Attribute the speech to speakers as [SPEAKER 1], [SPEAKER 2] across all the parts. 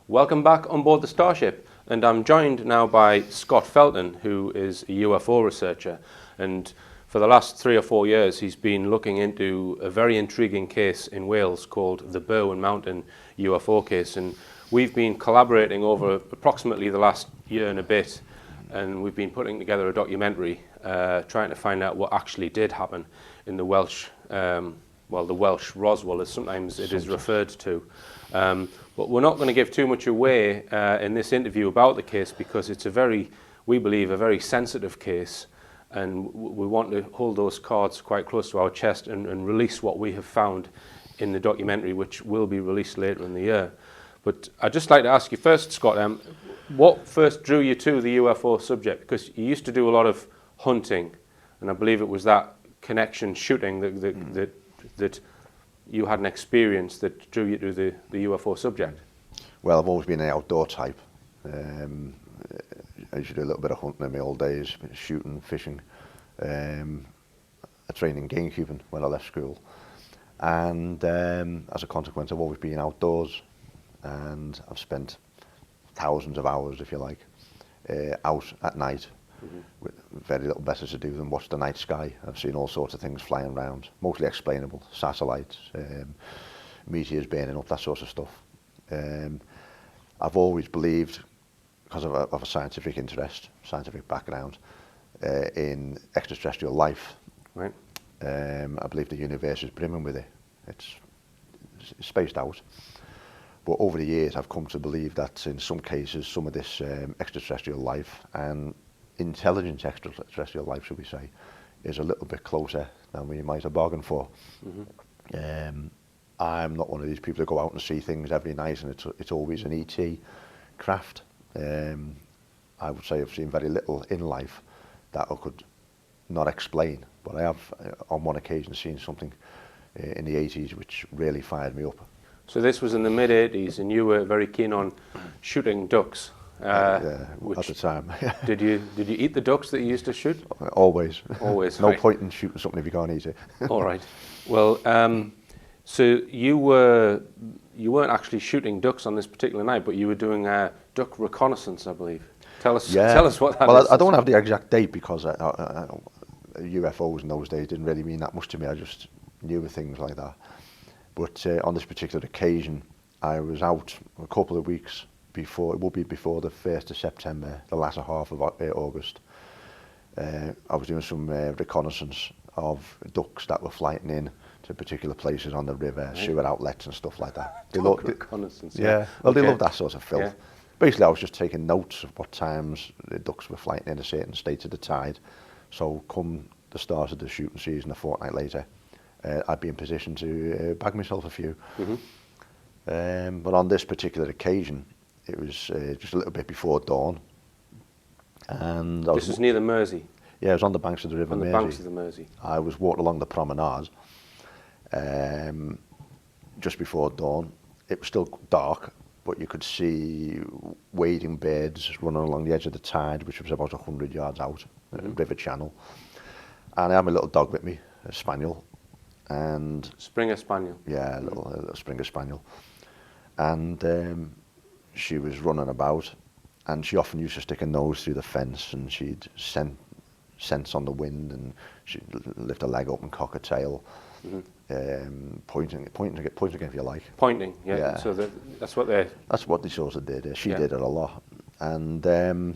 [SPEAKER 1] Welcome back on board the Starship, and I'm joined now by Scott Felton, who is a UFO researcher, and for the last 3 or 4 years he's been looking into a very intriguing case in Wales called the Berwyn Mountain UFO case, and we've been collaborating over approximately the last year and a bit, and we've been putting together a documentary trying to find out what actually did happen in the Welsh, the Welsh Roswell, as sometimes it is referred to. But we're not going to give too much away in this interview about the case because it's we believe, a very sensitive case, and we want to hold those cards quite close to our chest and release what we have found in the documentary, which will be released later in the year. But I'd just like to ask you first, Scott, what first drew you to the UFO subject? Because you used to do a lot of hunting, and I believe it was that connection shooting that you had an experience that drew you to the UFO subject. Well,
[SPEAKER 2] I've always been an outdoor type. I used to do a little bit of hunting in my old days, shooting, fishing. I trained in gamekeeping when I left school. And as a consequence, I've always been outdoors. And I've spent thousands of hours, if you like, out at night. With very little better to do than watch the night sky. I've seen all sorts of things flying around, mostly explainable, satellites, meteors burning up, that sort of stuff. I've always believed, because of a scientific interest, scientific background, in extraterrestrial life.
[SPEAKER 1] Right.
[SPEAKER 2] I believe the universe is brimming with it. It's spaced out. But over the years, I've come to believe that in some cases, some of this extraterrestrial life and intelligent extraterrestrial life, should we say, is a little bit closer than we might have bargained for. I'm not one of these people who go out and see things every night and it's always an ET craft. I would say I've seen very little in life that I could not explain, but I have on one occasion seen something in the 80s which really fired me up.
[SPEAKER 1] So this was in the mid-80s and you were very keen on shooting ducks.
[SPEAKER 2] At the time.
[SPEAKER 1] Did you eat the ducks that you used to shoot?
[SPEAKER 2] Always.
[SPEAKER 1] Always.
[SPEAKER 2] No
[SPEAKER 1] right.
[SPEAKER 2] point in shooting something if you can't eat it.
[SPEAKER 1] All right. Well, so you weren't actually shooting ducks on this particular night, but you were doing a duck reconnaissance, I believe. Tell us what that is.
[SPEAKER 2] Well, I don't have the exact date because UFOs in those days didn't really mean that much to me. I just knew of things like that. But on this particular occasion, I was out a couple of weeks before, it would be before the 1st of September, the latter half of August. I was doing some reconnaissance of ducks that were flying in to particular places on the river, sewer outlets and stuff like that.
[SPEAKER 1] Reconnaissance.
[SPEAKER 2] Yeah. Well, they love that sort of filth. Yeah. Basically, I was just taking notes of what times the ducks were flying in a certain state of the tide. So come the start of the shooting season a fortnight later, I'd be in position to bag myself a few. But on this particular occasion, it was just a little bit before dawn. And
[SPEAKER 1] this was near the Mersey?
[SPEAKER 2] Yeah, it was on the banks of the River Mersey.
[SPEAKER 1] On the banks of the Mersey.
[SPEAKER 2] I was walking along the promenade just before dawn. It was still dark, but you could see wading birds running along the edge of the tide, which was about 100 yards out, river channel. And I had my little dog with me, a spaniel. And
[SPEAKER 1] Springer Spaniel?
[SPEAKER 2] Yeah, a little Springer Spaniel. And she was running about, and she often used to stick her nose through the fence, and she'd sense on the wind, and she'd lift a leg up and cock a tail, pointing again if you like.
[SPEAKER 1] Pointing, yeah. So that's what they.
[SPEAKER 2] That's what they sort of did. She did it a lot, and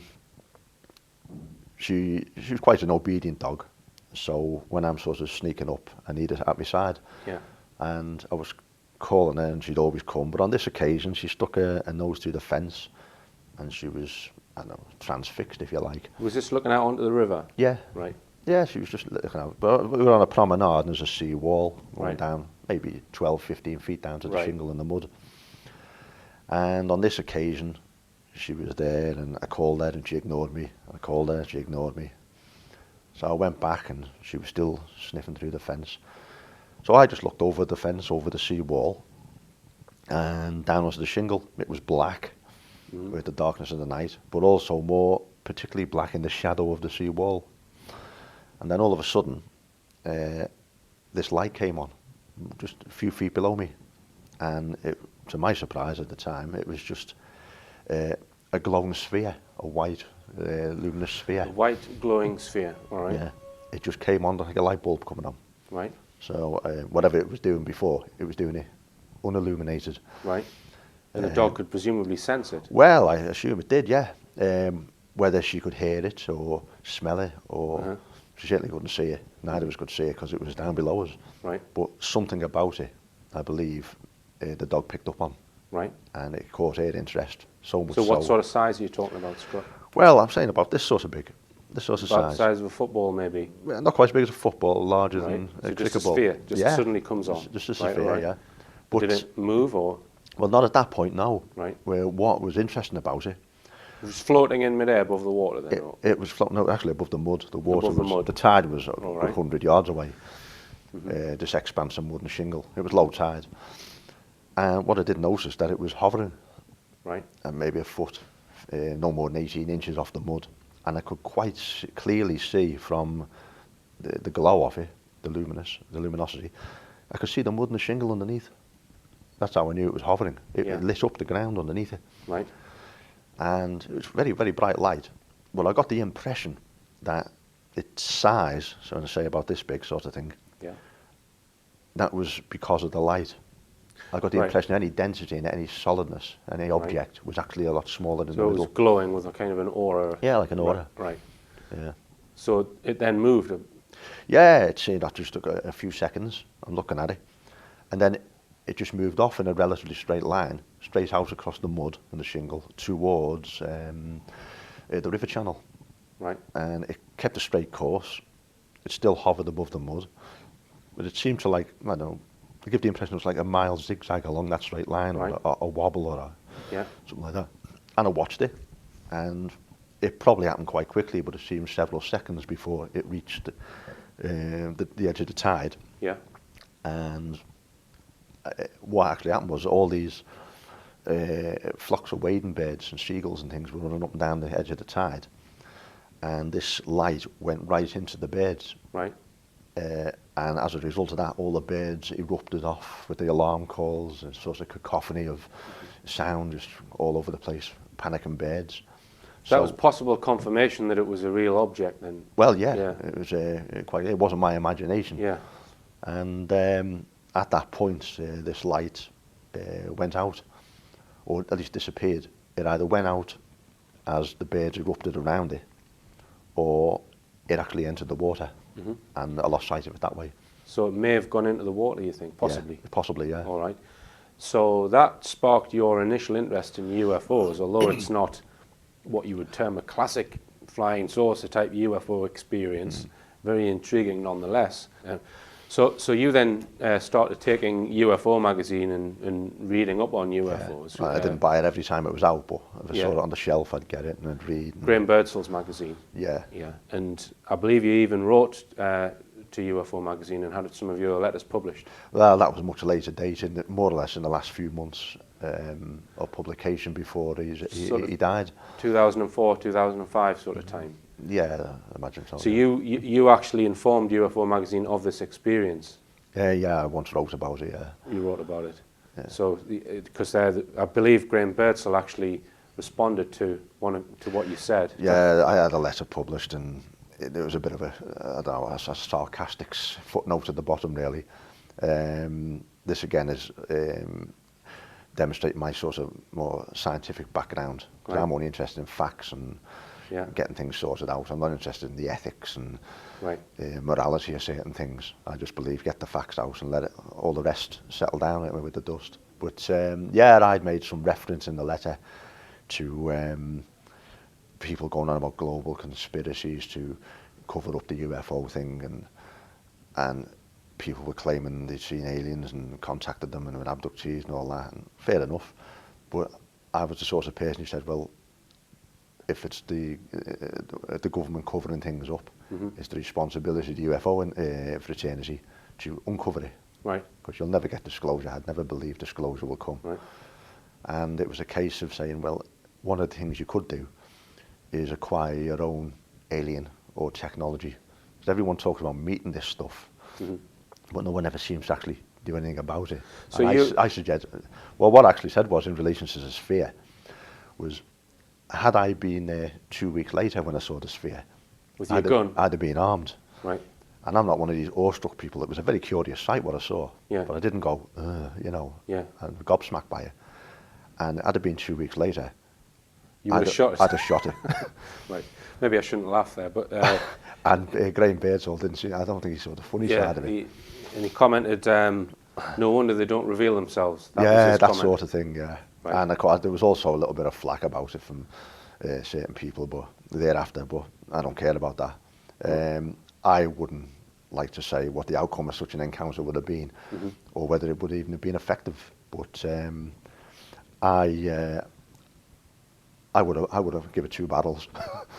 [SPEAKER 2] she was quite an obedient dog. So when I'm sort of sneaking up, I need her at my side.
[SPEAKER 1] Yeah.
[SPEAKER 2] And I was calling her and she'd always come. But on this occasion, she stuck her nose through the fence and she was, I don't know, transfixed, if you like.
[SPEAKER 1] Was this looking out onto the river?
[SPEAKER 2] Yeah.
[SPEAKER 1] Right.
[SPEAKER 2] Yeah, she was just looking out. But we were on a promenade and there's a sea wall going down, maybe 12, 15 feet down to the shingle and the mud. And on this occasion, she was there and I called her and she ignored me. I called her, she ignored me. So I went back and she was still sniffing through the fence. So I just looked over the fence, over the sea wall, and down onto the shingle. It was black with the darkness of the night, but also more particularly black in the shadow of the sea wall. And then all of a sudden, this light came on, just a few feet below me. And to my surprise at the time, it was just a glowing sphere, a white luminous sphere.
[SPEAKER 1] A white glowing sphere, all right.
[SPEAKER 2] Yeah, it just came on like a light bulb coming on.
[SPEAKER 1] Right.
[SPEAKER 2] So whatever it was doing before, it was doing it unilluminated.
[SPEAKER 1] Right. And the dog could presumably sense it.
[SPEAKER 2] Well, I assume it did, yeah. Whether she could hear it or smell it, or she certainly couldn't see it. Neither of us could see it because it was down below us.
[SPEAKER 1] Right.
[SPEAKER 2] But something about it, I believe, the dog picked up on.
[SPEAKER 1] Right.
[SPEAKER 2] And it caught her interest. So much
[SPEAKER 1] So what sort of size are you talking about, Scott?
[SPEAKER 2] Well, I'm saying about this sort of big. This sort of
[SPEAKER 1] About
[SPEAKER 2] size.
[SPEAKER 1] the size of a football, maybe?
[SPEAKER 2] Well, not quite as big as a football, larger
[SPEAKER 1] Right.
[SPEAKER 2] than
[SPEAKER 1] So
[SPEAKER 2] a
[SPEAKER 1] just
[SPEAKER 2] cricket
[SPEAKER 1] a
[SPEAKER 2] ball.
[SPEAKER 1] sphere, just
[SPEAKER 2] yeah.
[SPEAKER 1] suddenly comes on.
[SPEAKER 2] Just a
[SPEAKER 1] Right,
[SPEAKER 2] sphere,
[SPEAKER 1] right.
[SPEAKER 2] yeah. But
[SPEAKER 1] did it move or?
[SPEAKER 2] Well, not at that point, no.
[SPEAKER 1] Right.
[SPEAKER 2] Where what was interesting about it,
[SPEAKER 1] It was floating in midair above the water then?
[SPEAKER 2] it was floating, no, actually above the mud. The water
[SPEAKER 1] Above the
[SPEAKER 2] was,
[SPEAKER 1] mud.
[SPEAKER 2] the tide was a
[SPEAKER 1] All
[SPEAKER 2] good
[SPEAKER 1] right.
[SPEAKER 2] 100 yards away. This expanse of mud and shingle. It was low tide. And what I did notice is that it was hovering,
[SPEAKER 1] Right.
[SPEAKER 2] and maybe a foot, no more than 18 inches off the mud. And I could quite clearly see from the glow of it, the luminosity, I could see the mud and the shingle underneath. That's how I knew it was hovering. It lit up the ground underneath it.
[SPEAKER 1] Right.
[SPEAKER 2] And it was very, very bright light. Well, I got the impression that its size, so when I say about this big sort of thing,
[SPEAKER 1] Yeah.
[SPEAKER 2] that was because of the light. I got the
[SPEAKER 1] Right.
[SPEAKER 2] impression any density and any solidness, any object was actually a lot smaller than
[SPEAKER 1] So
[SPEAKER 2] the
[SPEAKER 1] it was
[SPEAKER 2] middle.
[SPEAKER 1] glowing with a kind of an aura.
[SPEAKER 2] Yeah, like an aura.
[SPEAKER 1] Right.
[SPEAKER 2] Yeah.
[SPEAKER 1] So it then moved.
[SPEAKER 2] Yeah, it seemed that just took a few seconds. I'm looking at it. And then it just moved off in a relatively straight line, straight out across the mud and the shingle towards the river channel.
[SPEAKER 1] Right.
[SPEAKER 2] And it kept a straight course. It still hovered above the mud. But it seemed to, like, I don't know, to give the impression it was like a mild zigzag along that straight line,
[SPEAKER 1] Right.
[SPEAKER 2] or a wobble or
[SPEAKER 1] Yeah.
[SPEAKER 2] something like that. And I watched it, and it probably happened quite quickly, but it seemed several seconds before it reached the edge of the tide.
[SPEAKER 1] Yeah.
[SPEAKER 2] And what actually happened was all these flocks of wading birds and seagulls and things were running up and down the edge of the tide, and this light went right into the birds.
[SPEAKER 1] Right.
[SPEAKER 2] And as a result of that, all the birds erupted off with the alarm calls and sort of cacophony of sound just all over the place, panicking birds.
[SPEAKER 1] So that was possible confirmation that it was a real object then?
[SPEAKER 2] Well, yeah,
[SPEAKER 1] Yeah.
[SPEAKER 2] it was it wasn't my imagination.
[SPEAKER 1] Yeah.
[SPEAKER 2] And at that point, this light went out, or at least disappeared. It either went out as the birds erupted around it, or it actually entered the water, and I lost sight of it that way.
[SPEAKER 1] So it may have gone into the water, you think, possibly?
[SPEAKER 2] Yeah, possibly, yeah.
[SPEAKER 1] All right. So that sparked your initial interest in UFOs, although it's not what you would term a classic flying saucer type UFO experience. Very intriguing nonetheless. So you then started taking UFO magazine and reading up on UFOs.
[SPEAKER 2] Yeah. I didn't buy it every time it was out, but if I saw it on the shelf, I'd get it and I'd read.
[SPEAKER 1] Graham Birdsall's magazine.
[SPEAKER 2] Yeah.
[SPEAKER 1] Yeah. And I believe you even wrote to UFO magazine and had some of your letters published.
[SPEAKER 2] Well, that was a much later date, more or less in the last few months of publication before he died.
[SPEAKER 1] 2004, 2005 sort of time.
[SPEAKER 2] Yeah, I imagine so.
[SPEAKER 1] So you actually informed UFO magazine of this experience?
[SPEAKER 2] Yeah, I once wrote about it, yeah.
[SPEAKER 1] You wrote about it?
[SPEAKER 2] Yeah.
[SPEAKER 1] So, because I believe Graham Birdsall actually responded to what you said.
[SPEAKER 2] Yeah, I had a letter published, and there was a bit of a sarcastic footnote at the bottom, really. This again is demonstrating my sort of more scientific background, because
[SPEAKER 1] Right.
[SPEAKER 2] I'm only interested in facts and getting things sorted out. I'm not interested in the ethics and morality of certain things. I just believe get the facts out and let all the rest settle down with the dust. But I'd made some reference in the letter to people going on about global conspiracies to cover up the UFO thing, and people were claiming they'd seen aliens and contacted them and were abductees and all that, and fair enough. But I was the sort of person who said, well, if it's the government covering things up, it's the responsibility of the UFO fraternity to uncover it.
[SPEAKER 1] Right.
[SPEAKER 2] Because you'll never get disclosure. I'd never believe disclosure will come.
[SPEAKER 1] Right.
[SPEAKER 2] And it was a case of saying, well, one of the things you could do is acquire your own alien or technology. Because everyone talks about meeting this stuff, but no one ever seems to actually do anything about it.
[SPEAKER 1] So
[SPEAKER 2] I suggest, well, what I actually said was in relation to the sphere, was, had I been there 2 weeks later when I saw the sphere,
[SPEAKER 1] With your gun?
[SPEAKER 2] I'd have been armed.
[SPEAKER 1] Right.
[SPEAKER 2] And I'm not one of these awestruck people. It was a very curious sight what I saw.
[SPEAKER 1] Yeah.
[SPEAKER 2] But I didn't go, you know,
[SPEAKER 1] Yeah.
[SPEAKER 2] and gobsmacked by it. And I'd have been 2 weeks later.
[SPEAKER 1] You would have shot it?
[SPEAKER 2] I'd have shot it.
[SPEAKER 1] Right. Maybe I shouldn't laugh there, but...
[SPEAKER 2] And Graham Birdsall didn't see, I don't think he saw the funny side of it.
[SPEAKER 1] And he commented, no wonder they don't reveal themselves. That was his
[SPEAKER 2] that
[SPEAKER 1] comment.
[SPEAKER 2] sort of thing, yeah.
[SPEAKER 1] Right.
[SPEAKER 2] And of course, there was also a little bit of flack about it from certain people, but thereafter, but I don't care about that. I wouldn't like to say what the outcome of such an encounter would have been, or whether it would even have been effective. But I would have given 2 battles.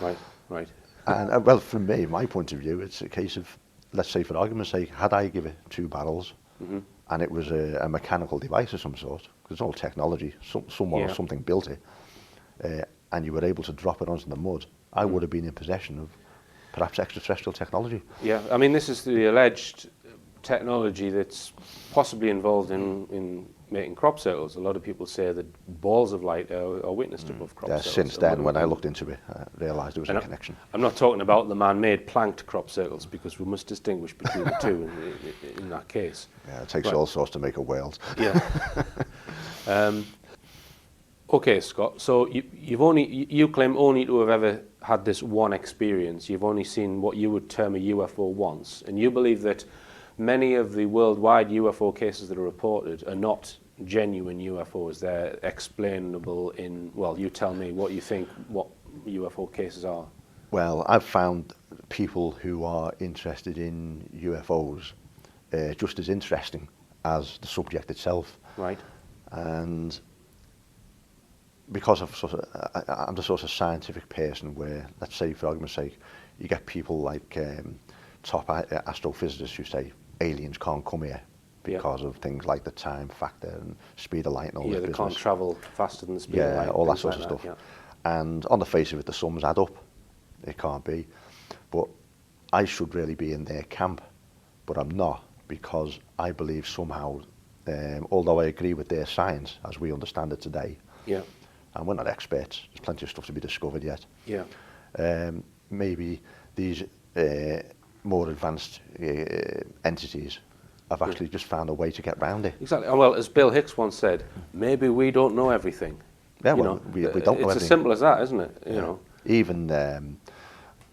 [SPEAKER 1] Right, right.
[SPEAKER 2] And well, from me, my point of view, it's a case of, let's say for argument's sake, had I given 2 battles, and it was a mechanical device of some sort, because it's all technology, someone or something built it, and you were able to drop it onto the mud, I would have been in possession of perhaps extraterrestrial technology.
[SPEAKER 1] Yeah, I mean, this is the alleged technology that's possibly involved in making crop circles. A lot of people say that balls of light are witnessed above crop circles.
[SPEAKER 2] Since then, when I looked into it, I realised there was a connection.
[SPEAKER 1] I'm not talking about the man-made planked crop circles, because we must distinguish between the two in that case.
[SPEAKER 2] Yeah, it takes all sorts to make a world.
[SPEAKER 1] Yeah. Okay, Scott. So you claim only to have ever had this one experience. You've only seen what you would term a UFO once, and you believe that many of the worldwide UFO cases that are reported are not genuine UFOs. They're explainable in, well, you tell me what you think what UFO cases are.
[SPEAKER 2] Well, I've found people who are interested in UFOs just as interesting as the subject itself.
[SPEAKER 1] Right.
[SPEAKER 2] And because I'm the sort of scientific person where, let's say for argument's sake, you get people like top astrophysicists who say aliens can't come here because of things like the time factor and speed of light and all this business.
[SPEAKER 1] They can't travel faster than the speed of light.
[SPEAKER 2] Yeah, all that sort of stuff.
[SPEAKER 1] Yeah.
[SPEAKER 2] And on the face of it, the sums add up. It can't be. But I should really be in their camp, but I'm not, because I believe somehow, although I agree with their science as we understand it today, and we're not experts, there's plenty of stuff to be discovered yet.
[SPEAKER 1] Yeah.
[SPEAKER 2] Maybe these more advanced entities have actually just found a way to get around it.
[SPEAKER 1] Exactly. Well, as Bill Hicks once said, maybe we don't know everything.
[SPEAKER 2] Yeah, well, we don't know everything.
[SPEAKER 1] It's as simple as that, isn't it? You know.
[SPEAKER 2] Even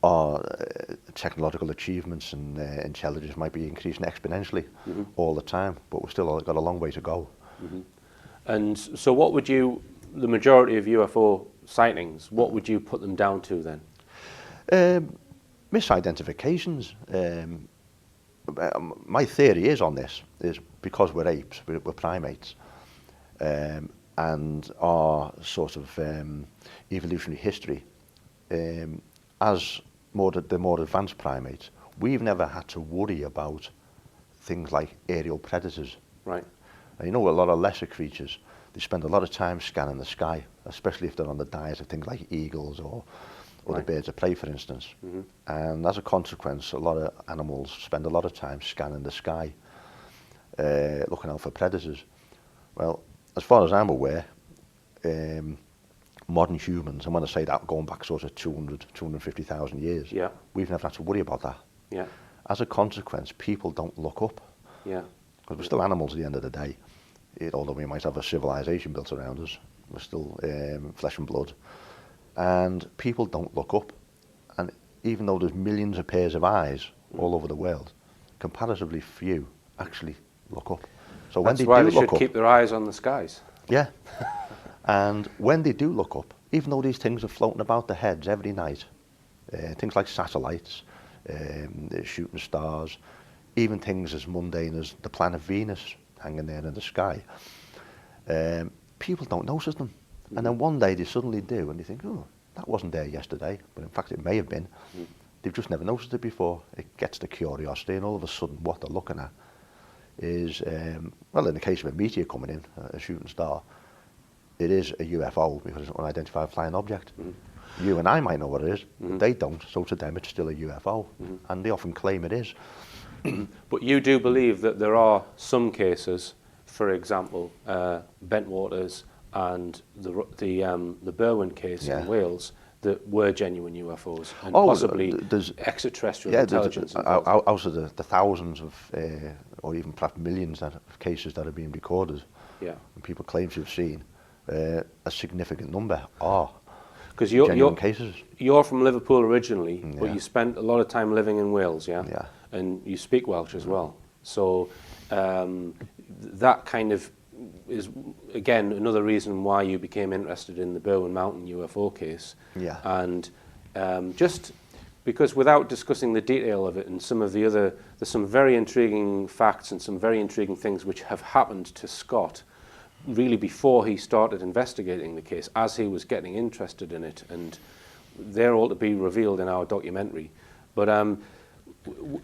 [SPEAKER 2] our technological achievements and intelligence might be increasing exponentially all the time, but we've still got a long way to go.
[SPEAKER 1] And so what would you, the majority of UFO sightings, what would you put them down to then?
[SPEAKER 2] Misidentifications. My theory is on this is because we're apes, we're primates, and our sort of evolutionary history, as the more advanced primates, we've never had to worry about things like aerial predators.
[SPEAKER 1] Right.
[SPEAKER 2] And you know, a lot of lesser creatures, they spend a lot of time scanning the sky, especially if they're on the diet of things like eagles or other birds of prey, for instance. And as a consequence, a lot of animals spend a lot of time scanning the sky, looking out for predators. Well, as far as I'm aware, modern humans, and when I say that, going back sort of 250,000 years, we've never had to worry about that.
[SPEAKER 1] Yeah.
[SPEAKER 2] As a consequence, people don't look up.
[SPEAKER 1] Yeah.
[SPEAKER 2] Because we're still animals at the end of the day. Although we might have a civilization built around us, we're still flesh and blood. And people don't look up. And even though there's millions of pairs of eyes all over the world, comparatively few actually look up. So when
[SPEAKER 1] That's why they should
[SPEAKER 2] up,
[SPEAKER 1] keep their eyes on the skies.
[SPEAKER 2] Yeah. And when they do look up, even though these things are floating about their heads every night, things like satellites, shooting stars, even things as mundane as the planet Venus hanging there in the sky, people don't notice them. And then one day they suddenly do, and they think, oh, that wasn't there yesterday, but in fact it may have been. They've just never noticed it before. It gets the curiosity, and all of a sudden what they're looking at is, well, in the case of a meteor coming in, a shooting star, it is a UFO because it's an unidentified flying object. You and I might know what it is, but they don't, so to them it's still a UFO, and they often claim it is.
[SPEAKER 1] But you do believe that there are some cases, for example, Bentwaters and the Berwyn case in Wales that were genuine UFOs and
[SPEAKER 2] Oh,
[SPEAKER 1] possibly
[SPEAKER 2] there's
[SPEAKER 1] extraterrestrial intelligence.
[SPEAKER 2] Out of the thousands of, or even perhaps millions of cases that are being recorded, and people claim to have seen, a significant number are genuine cases.
[SPEAKER 1] You're from Liverpool originally, but you spent a lot of time living in Wales, yeah?
[SPEAKER 2] Yeah.
[SPEAKER 1] And you speak Welsh as well. So that kind of is, again, another reason why you became interested in the Berwyn Mountain UFO case.
[SPEAKER 2] Yeah.
[SPEAKER 1] And just because without discussing the detail of it and some of the other, there's some very intriguing facts and some very intriguing things which have happened to Scott really before he started investigating the case, as he was getting interested in it, and they're all to be revealed in our documentary. But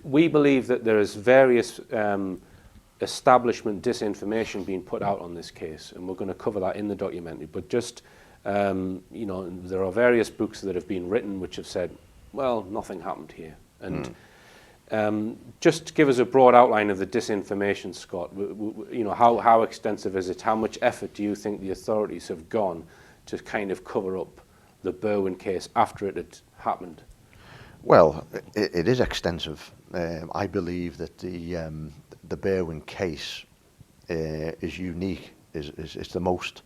[SPEAKER 1] we believe that there is various establishment disinformation being put out on this case, and we're going to cover that in the documentary. But just, you know, there are various books that have been written which have said, well, nothing happened here. And just give us a broad outline of the disinformation, Scott. You know, how extensive is it? How much effort do you think the authorities have gone to kind of cover up the Berwyn case after it had happened?
[SPEAKER 2] Well, it is extensive. I believe that the Berwyn case is unique. It's the most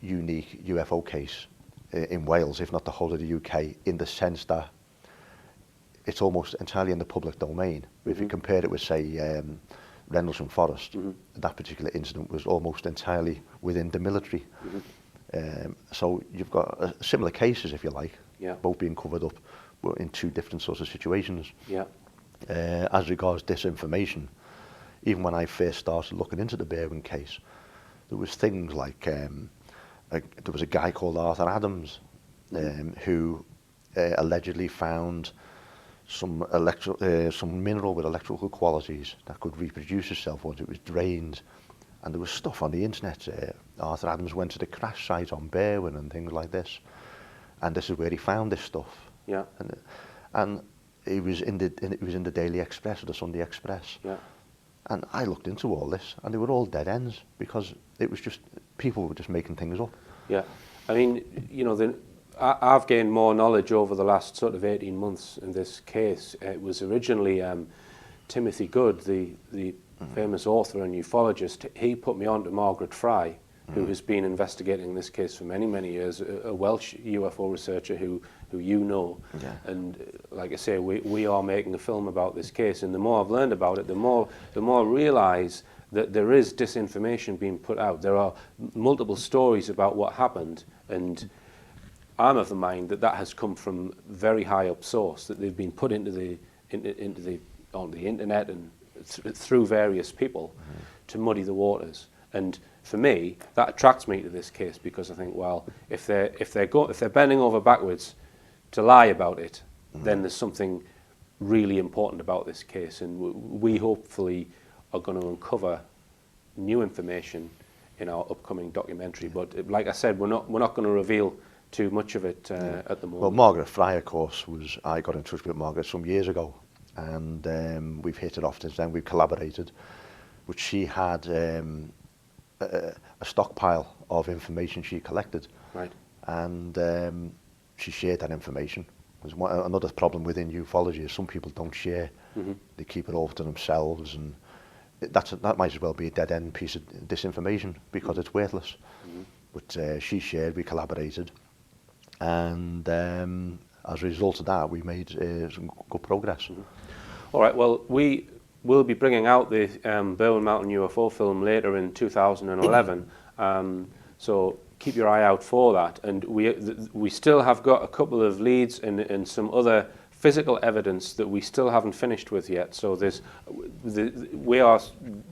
[SPEAKER 2] unique UFO case in Wales, if not the whole of the UK, in the sense that it's almost entirely in the public domain. If you compare it with, say, Rendlesham Forest, that particular incident was almost entirely within the military. So you've got similar cases, if you like, both being covered up, but in two different sorts of situations. As regards disinformation, even when I first started looking into the Berwyn case, there was things like, there was a guy called Arthur Adams who allegedly found some mineral with electrical qualities that could reproduce itself once it was drained. And there was stuff on the internet. Arthur Adams went to the crash site on Berwyn and things like this. And this is where he found this stuff. And it was in the Daily Express or the Sunday Express. And I looked into all this, and they were all dead ends, because it was just, people were just making things up.
[SPEAKER 1] I mean, you know, I've gained more knowledge over the last sort of 18 months in this case. It was originally Timothy Good, the famous author and ufologist. He put me on to Margaret Fry, who has been investigating this case for many, many years, a Welsh UFO researcher who you know. And like I say, we are making a film about this case, and the more I've learned about it, the more I realise that there is disinformation being put out. There are multiple stories about what happened, and I'm of the mind that has come from very high up source, that they've been put on the internet and through various people to muddy the waters. And for me, that attracts me to this case, because I think, well, if they're bending over backwards to lie about it, then there's something really important about this case, and we hopefully are going to uncover new information in our upcoming documentary. But like I said, we're not going to reveal too much of it at the moment. Well,
[SPEAKER 2] Margaret Fry, of course, I got in touch with Margaret some years ago, and we've hit it off since then. We've collaborated, but she had a stockpile of information she collected, and she shared that information. There's another problem within ufology is some people don't share; they keep it all to themselves, and that might as well be a dead-end piece of disinformation, because it's worthless. But she shared, we collaborated, and as a result of that, we made some good progress.
[SPEAKER 1] All right, well, we will be bringing out the Berwyn Mountain UFO film later in 2011, so keep your eye out for that. And we still have got a couple of leads and some other physical evidence that we still haven't finished with yet. So we are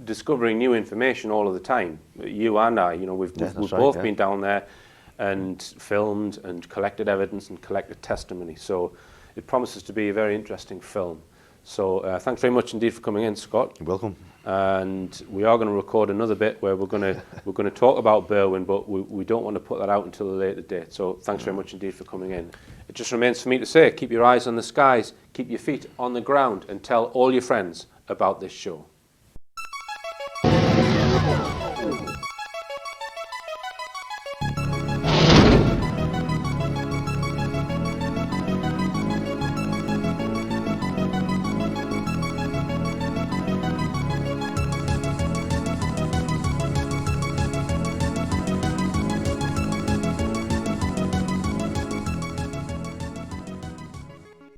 [SPEAKER 1] discovering new information all of the time. You and I, you know, we've both been down there and filmed and collected evidence and collected testimony. So it promises to be a very interesting film. So thanks very much indeed for coming in, Scott.
[SPEAKER 2] You're welcome.
[SPEAKER 1] And we are going to record another bit where we're going to talk about Berwyn, but we don't want to put that out until a later date. So thanks very much indeed for coming in. It just remains for me to say, keep your eyes on the skies, keep your feet on the ground, and tell all your friends about this show.